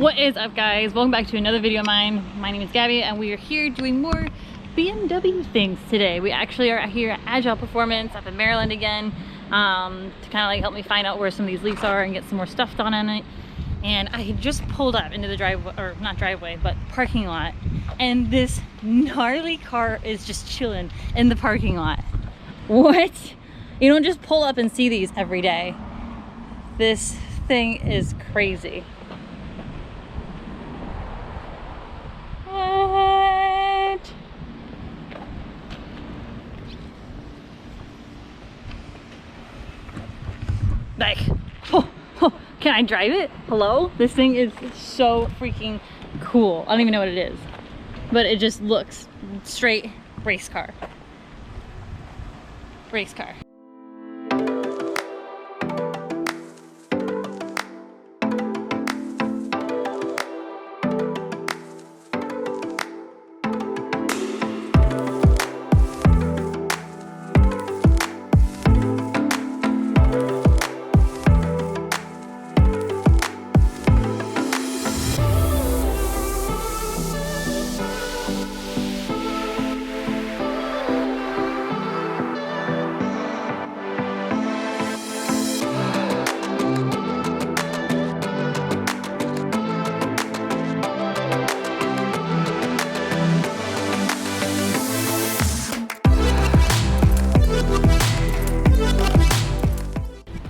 What is up, guys? Welcome back to another video of mine. My name is Gabby and we are here doing more BMW things today. We actually are here at Agile Performance up in Maryland again, to kind of like help me find out where some of these leaks are and get some more stuff done on it. And I just pulled up into the driveway, or not driveway, but parking lot, and this gnarly car is just chilling in the parking lot. What? You don't just pull up and see these every day. This thing is crazy. What? Like, can I drive it? Hello? This thing is so freaking cool. I don't even know what it is, but it just looks straight race car. Race car.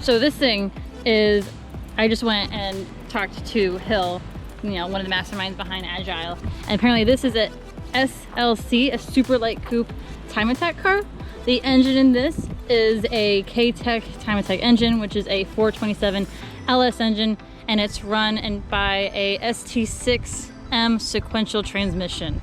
So this thing is, I just went and talked to Hill, you know, one of the masterminds behind Agile, and apparently this is a SLC, a Superlite Coupe time attack car. The engine in this is a K-Tech time attack engine, which is a 427 LS engine, and it's run by a ST6M sequential transmission.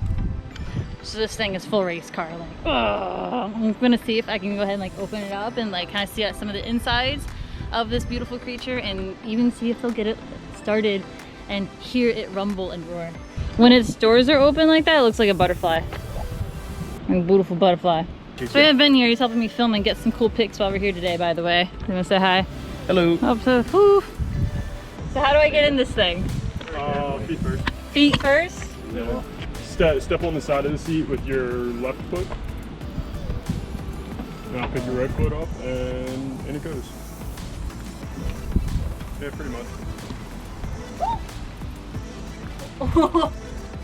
So this thing is full race car. Like, I'm gonna see if I can go ahead and like open it up and like kind of see out some of the insides of this beautiful creature, and even see if they'll get it started and hear it rumble and roar. When its doors are open like that, it looks like a butterfly. A beautiful butterfly. So we have been here. He's helping me film and get some cool pics while we're here today, by the way. You wanna say hi? Hello. Oh, so how do I get in this thing? Feet first. Feet first? Yeah. Step on the side of the seat with your left foot. Now pick your right foot up and in it goes. Yeah, pretty much.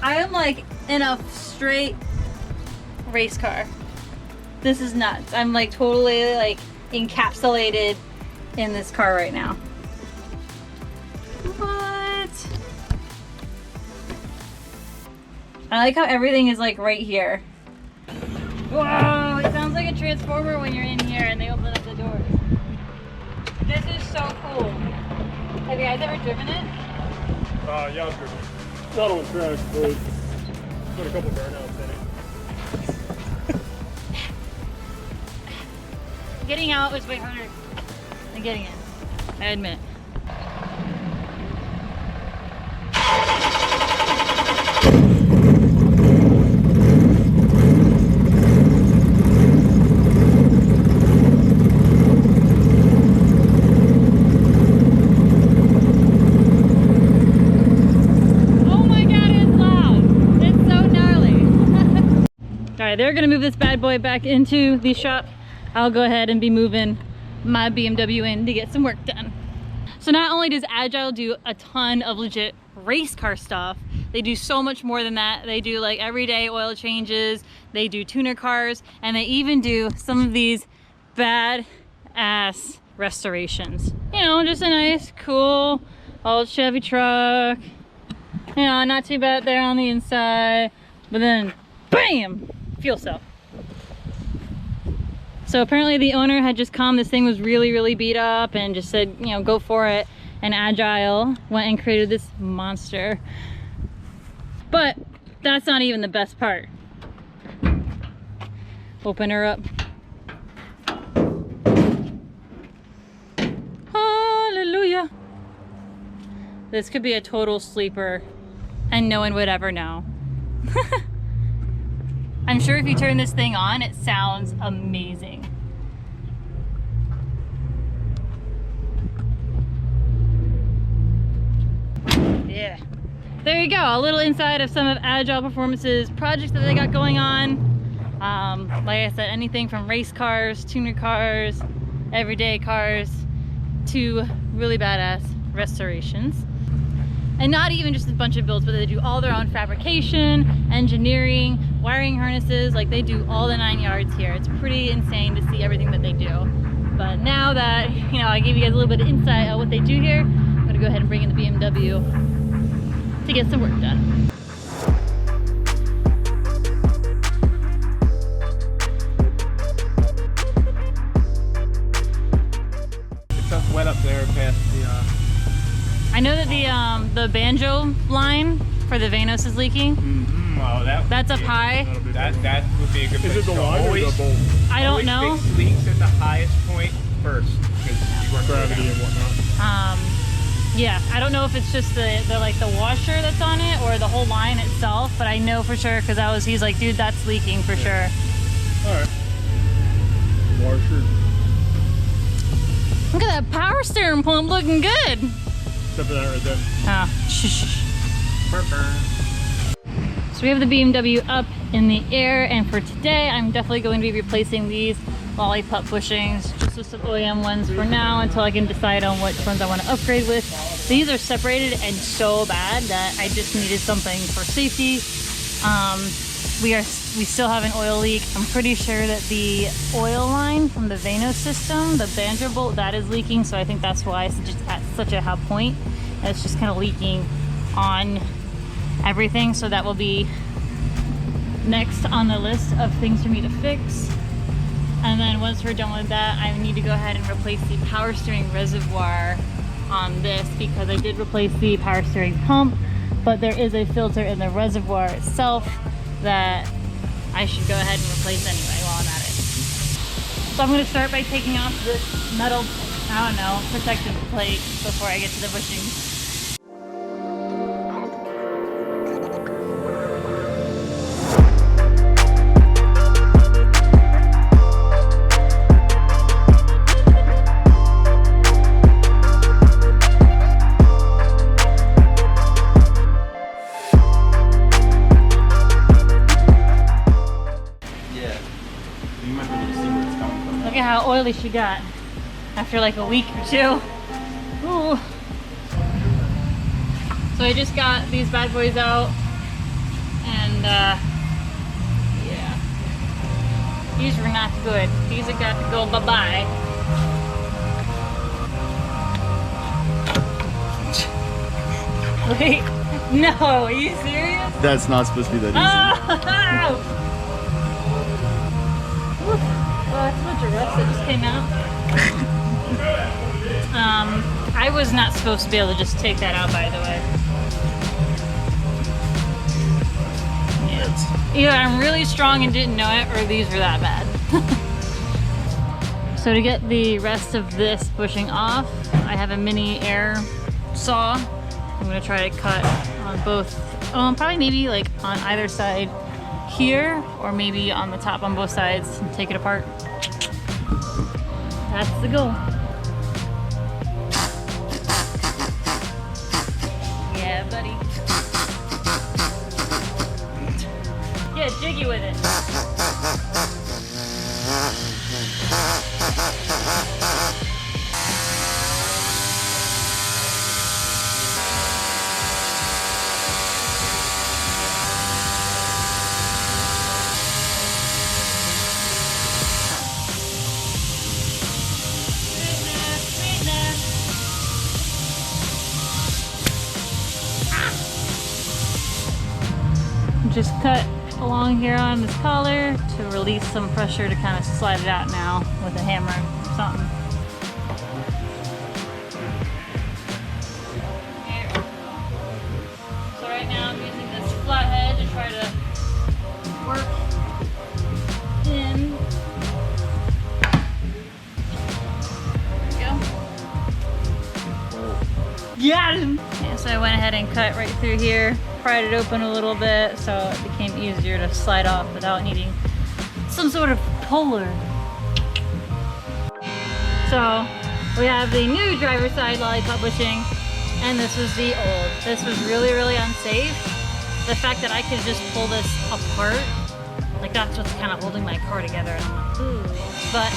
I am like in a straight race car. This is nuts. I'm like totally like encapsulated in this car right now. What? I like how everything is like right here. Whoa, it sounds like a transformer when you're in here and they open up the doors. This is so cool. Have you guys ever driven it? Yeah, I've driven it. Not on track, but got a couple burnouts in it. Getting out was way harder than getting in, I admit. They're gonna move this bad boy back into the shop. I'll go ahead and be moving my BMW in to get some work done. So not only does Agile do a ton of legit race car stuff, they do so much more than that. They do like everyday oil changes, they do tuner cars, and they even do some of these bad ass restorations. You know, just a nice, cool old Chevy truck. You know, not too bad there on the inside, but then bam! Fuel cell. So apparently the owner had just come, this thing was really beat up, and just said, you know, go for it. And Agile went and created this monster. But that's not even the best part. Open her up. Hallelujah. This could be a total sleeper and no one would ever know. I'm sure if you turn this thing on, it sounds amazing. Yeah. there you go, a little inside of some of Agile Performance's projects that they got going on. Like I said, anything from race cars, tuner cars, everyday cars, to really badass restorations. And not even just a bunch of builds, but they do all their own fabrication, engineering, wiring harnesses. Like, they do all the 9 yards here. It's pretty insane to see everything that they do. But now that, you know, I gave you guys a little bit of insight on what they do here, I'm gonna go ahead and bring in the BMW to get some work done. It's up wet up there past the I know that the banjo line for the Vanos is leaking. Oh, that's up high. That would be a good place. Is it the to go. line or Always- the bolt? I don't know. Fix leaks at the highest point first, because you work Gravity and whatnot. Yeah, I don't know if it's just the like the washer that's on it or the whole line itself, but I know for sure because he's like, dude, that's leaking for sure. All right. Washer. Look at that power steering pump looking good. Except for that right there. Oh, shh. So we have the BMW up in the air, and for today I'm definitely going to be replacing these lollipop bushings just with some OEM ones for now until I can decide on which ones I want to upgrade with. These are separated and so bad that I just needed something for safety. We still have an oil leak. I'm pretty sure that the oil line from the Vanos system, the banjo bolt, that is leaking, so I think that's why it's just at such a high point. And it's just kind of leaking on everything, so that will be next on the list of things for me to fix. And then once we're done with that, I need to go ahead and replace the power steering reservoir on this, because I did replace the power steering pump, but there is a filter in the reservoir itself that I should go ahead and replace anyway while I'm at it. So I'm going to start by taking off this metal, I don't know, protective plate before I get to the bushings. Look at how oily she got after like a week or two. Ooh. So I just got these bad boys out, and yeah, these were not good. These have got to go bye-bye. Wait, no, are you serious? That's not supposed to be that easy. Oh! Well, that's a bunch of rust that just came out. I was not supposed to be able to just take that out, by the way. Yeah. Either I'm really strong and didn't know it, or these were that bad. So to get the rest of this bushing off, I have a mini air saw. I'm gonna try to cut on both, probably maybe like on either side here, or maybe on the top on both sides and take it apart. That's the goal. Yeah, buddy. Get jiggy with it. Just cut along here on this collar to release some pressure to kind of slide it out now with a hammer or something. Here. So right now I'm using this flathead to try to work in. There we go. Got him! Yeah, so I went ahead and cut right through here. Pried it open a little bit so it became easier to slide off without needing some sort of puller. So we have the new driver's side lollipop bushing, and this was the old. This was really, really unsafe. The fact that I could just pull this apart, like that's what's kind of holding my car together. And I'm like, ooh. But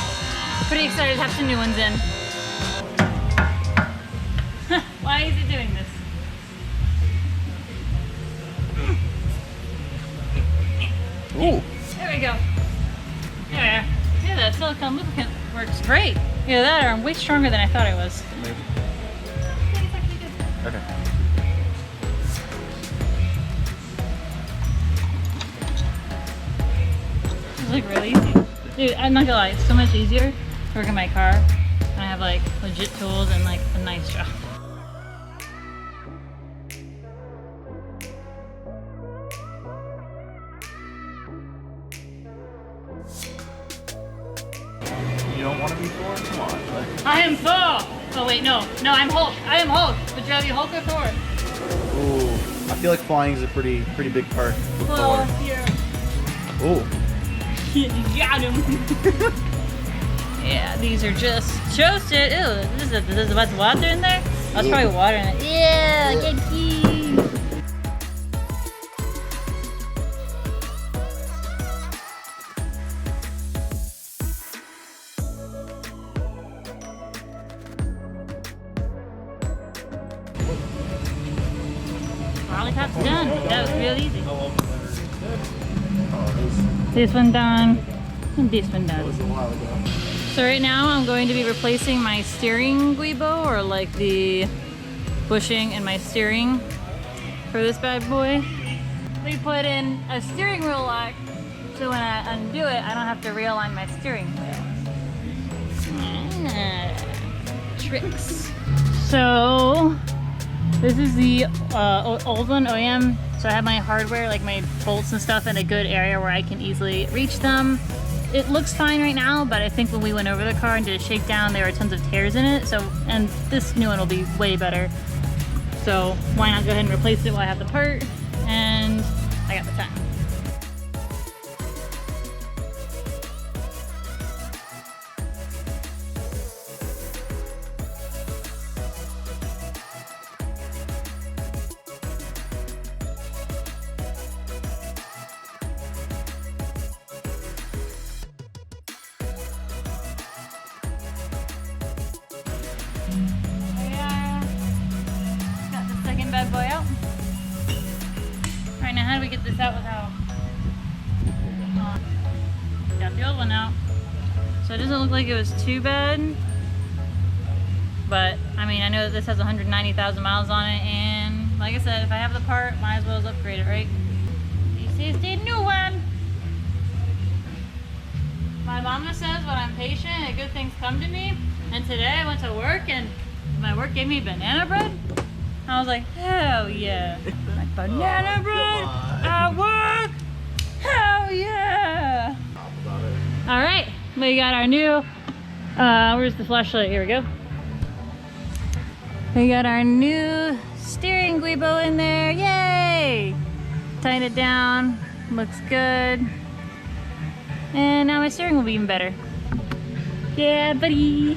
pretty excited to have some new ones in. Why is it doing this? Ooh. There we go. There we are. Yeah, that silicone lubricant works great. Yeah, that I'm way stronger than I thought I was. Maybe. I think it's actually good. Okay. It's like really easy. Dude, I'm not gonna lie, it's so much easier to work in my car when I have like legit tools and like a nice job. You don't want to be Thor? Come on. I am Thor! Oh wait, no. No, I'm Hulk. I am Hulk. Would you rather be Hulk or Thor? Ooh. I feel like flying is a pretty big part of Well, Thor. here. Ooh. You got him. Yeah, these are just toasted. Ew, this is what's water in there? That's probably water in it. Yeah, yucky. Lollipop's done. That was real easy. This one done, and this one done. That was a while ago. So right now I'm going to be replacing my steering guibo, or like the bushing in my steering for this bad boy. We put in a steering wheel lock, so when I undo it, I don't have to realign my steering wheel. Tricks. So this is the old one, OEM. So I have my hardware, like my bolts and stuff, in a good area where I can easily reach them. It looks fine right now, but I think when we went over the car and did a shakedown, there were tons of tears in it. So, and this new one will be way better. So why not go ahead and replace it while I have the part, and I got the time. Bad boy out. Alright, now how do we get this out without... got the old one out. So it doesn't look like it was too bad. But, I mean, I know that this has 190,000 miles on it, and like I said, if I have the part, might as well upgrade it, right? This is the new one! My mama says when I'm patient, good things come to me. And today I went to work, and my work gave me banana bread. I was like, hell yeah. Like banana bread at work. Hell yeah. All right, we got our new, where's the flashlight? Here we go. We got our new steering guibo in there. Yay. Tighten it down. Looks good. And now my steering will be even better. Yeah, buddy.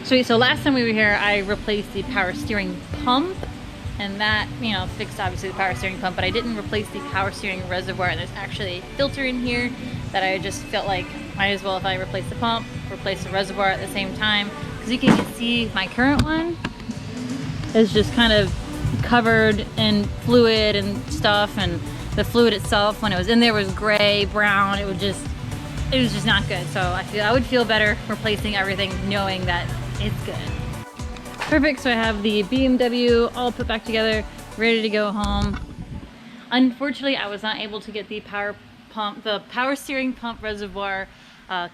Sweet, so last time we were here, I replaced the power steering pump, and that, you know, fixed obviously the power steering pump, but I didn't replace the power steering reservoir. And there's actually a filter in here that I just felt like might as well, if I replace the pump, replace the reservoir at the same time, because you can see my current one is just kind of covered in fluid and stuff, and the fluid itself, when it was in there, was gray, brown. It was just not good. So I would feel better replacing everything knowing that it's good. Perfect, so I have the BMW all put back together, ready to go home. Unfortunately, I was not able to get the power steering pump reservoir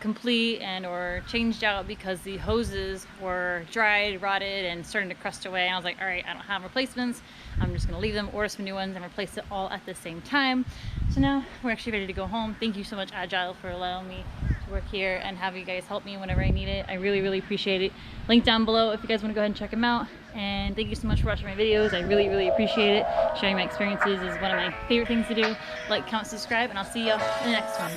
complete and or changed out because the hoses were dried, rotted, and starting to crust away. And I was like, all right, I don't have replacements. I'm just gonna leave them, order some new ones, and replace it all at the same time. So now we're actually ready to go home. Thank you so much, Agile, for allowing me to work here and have you guys help me whenever I need it. I really, really appreciate it. Link down below if you guys want to go ahead and check them out. And thank you so much for watching my videos. I really, really appreciate it. Sharing my experiences is one of my favorite things to do. Like, comment, subscribe, and I'll see y'all in the next one.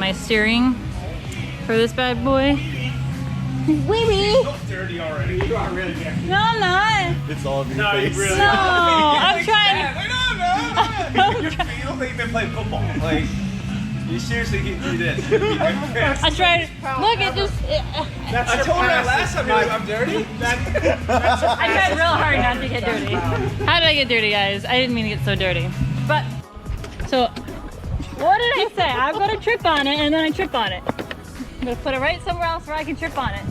my steering for this bad boy. Wee-wee! Dirty already. You are really dirty. No, I'm not. It's all over your No, you face. really No, I'm trying. Your feet look like you've been playing football. Like, you seriously can do this. I tried. Look, it just. I told her that last time. I'm dirty. I tried real hard not to get dirty. How did I get dirty, guys? I didn't mean to get so dirty. But, so, what did I say? I'm gonna trip on it, and then I trip on it. I'm gonna put it right somewhere else where I can trip on it.